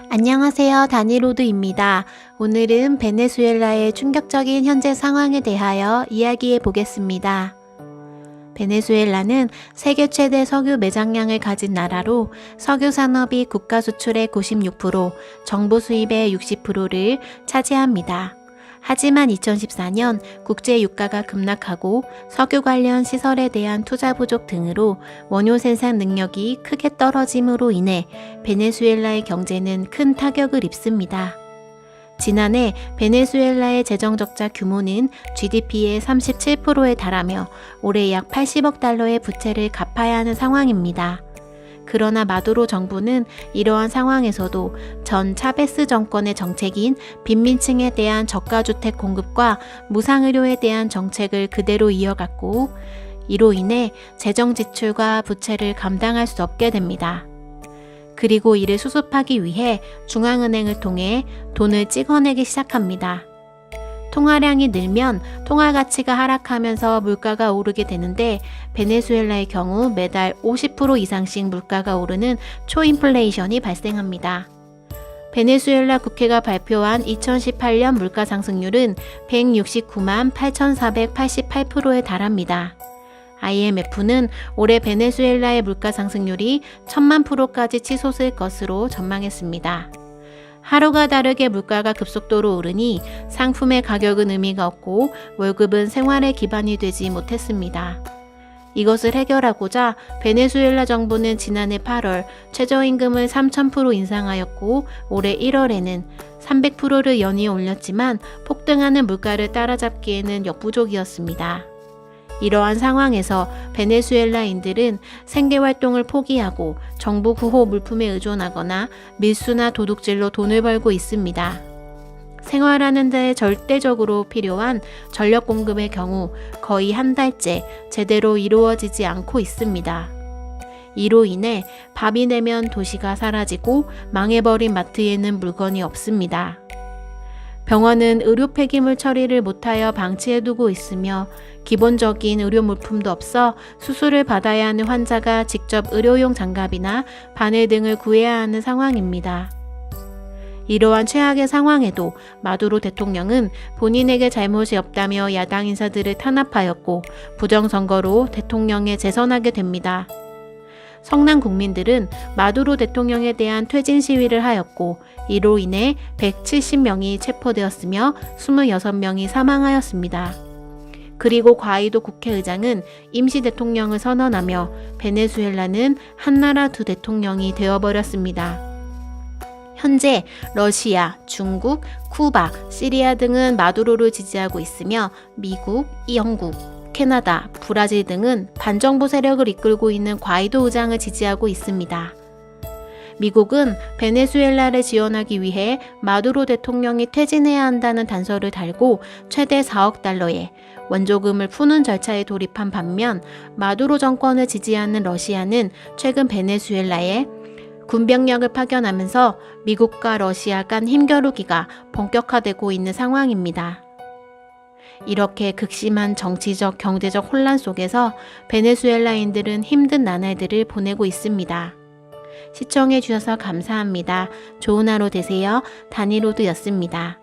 안녕하세요. 다니로드입니다. 오늘은 베네수엘라의 충격적인 현재 상황에 대하여 이야기해 보겠습니다. 베네수엘라는 세계 최대 석유 매장량을 가진 나라로 석유 산업이 국가 수출의 96%, 정부 수입의 60%를 차지합니다. 하지만 2014년 국제 유가가 급락하고 석유 관련 시설에 대한 투자 부족 등으로 원유 생산 능력이 크게 떨어짐으로 인해 베네수엘라의 경제는 큰 타격을 입습니다. 지난해 베네수엘라의 재정 적자 규모는 GDP의 37%에 달하며 올해 약 80억 달러의 부채를 갚아야 하는 상황입니다. 그러나 마두로 정부는 이러한 상황에서도 전 차베스 정권의 정책인 빈민층에 대한 저가주택 공급과 무상의료에 대한 정책을 그대로 이어갔고, 이로 인해 재정 지출과 부채를 감당할 수 없게 됩니다. 그리고 이를 수습하기 위해 중앙은행을 통해 돈을 찍어내기 시작합니다. 통화량이 늘면 통화 가치가 하락하면서 물가가 오르게 되는데, 베네수엘라의 경우 매달 50% 이상씩 물가가 오르는 초인플레이션이 발생합니다. 베네수엘라 국회가 발표한 2018년 물가 상승률은 169만 8,488%에 달합니다. IMF는 올해 베네수엘라의 물가 상승률이 1000만 %까지 치솟을 것으로 전망했습니다. 하루가 다르게 물가가 급속도로 오르니 상품의 가격은 의미가 없고 월급은 생활의 기반이 되지 못했습니다. 이것을 해결하고자 베네수엘라 정부는 지난해 8월 최저임금을 3000% 인상하였고, 올해 1월에는 300%를 연이어 올렸지만 폭등하는 물가를 따라잡기에는 역부족이었습니다. 이러한 상황에서 베네수엘라인들은 생계활동을 포기하고 정부 구호 물품에 의존하거나 밀수나 도둑질로 돈을 벌고 있습니다. 생활하는 데 절대적으로 필요한 전력 공급의 경우 거의 한 달째 제대로 이루어지지 않고 있습니다. 이로 인해 밥이 되면 도시가 사라지고 망해버린 마트에는 물건이 없습니다. 병원은 의료 폐기물 처리를 못하여 방치해두고 있으며 기본적인 의료 물품도 없어 수술을 받아야 하는 환자가 직접 의료용 장갑이나 바늘 등을 구해야 하는 상황입니다. 이러한 최악의 상황에도 마두로 대통령은 본인에게 잘못이 없다며 야당 인사들을 탄압하였고 부정선거로 대통령에 재선하게 됩니다. 성난 국민들은 마두로 대통령에 대한 퇴진 시위를 하였고, 이로 인해 170명이 체포되었으며 26명이 사망하였습니다. 그리고 과이도 국회의장은 임시 대통령을 선언하며 베네수엘라는 한나라 두 대통령이 되어버렸습니다. 현재 러시아, 중국, 쿠바, 시리아 등은 마두로를 지지하고 있으며 미국, 영국, 캐나다, 브라질 등은 반정부 세력을 이끌고 있는 과이도 의장을 지지하고 있습니다. 미국은 베네수엘라를 지원하기 위해 마두로 대통령이 퇴진해야 한다는 단서를 달고 최대 4억 달러의 원조금을 푸는 절차에 돌입한 반면, 마두로 정권을 지지하는 러시아는 최근 베네수엘라에 군병력을 파견하면서 미국과 러시아 간 힘겨루기가 본격화되고 있는 상황입니다. 이렇게 극심한 정치적, 경제적 혼란 속에서 베네수엘라인들은 힘든 나날들을 보내고 있습니다. 시청해 주셔서 감사합니다. 좋은 하루 되세요. 다니로드였습니다.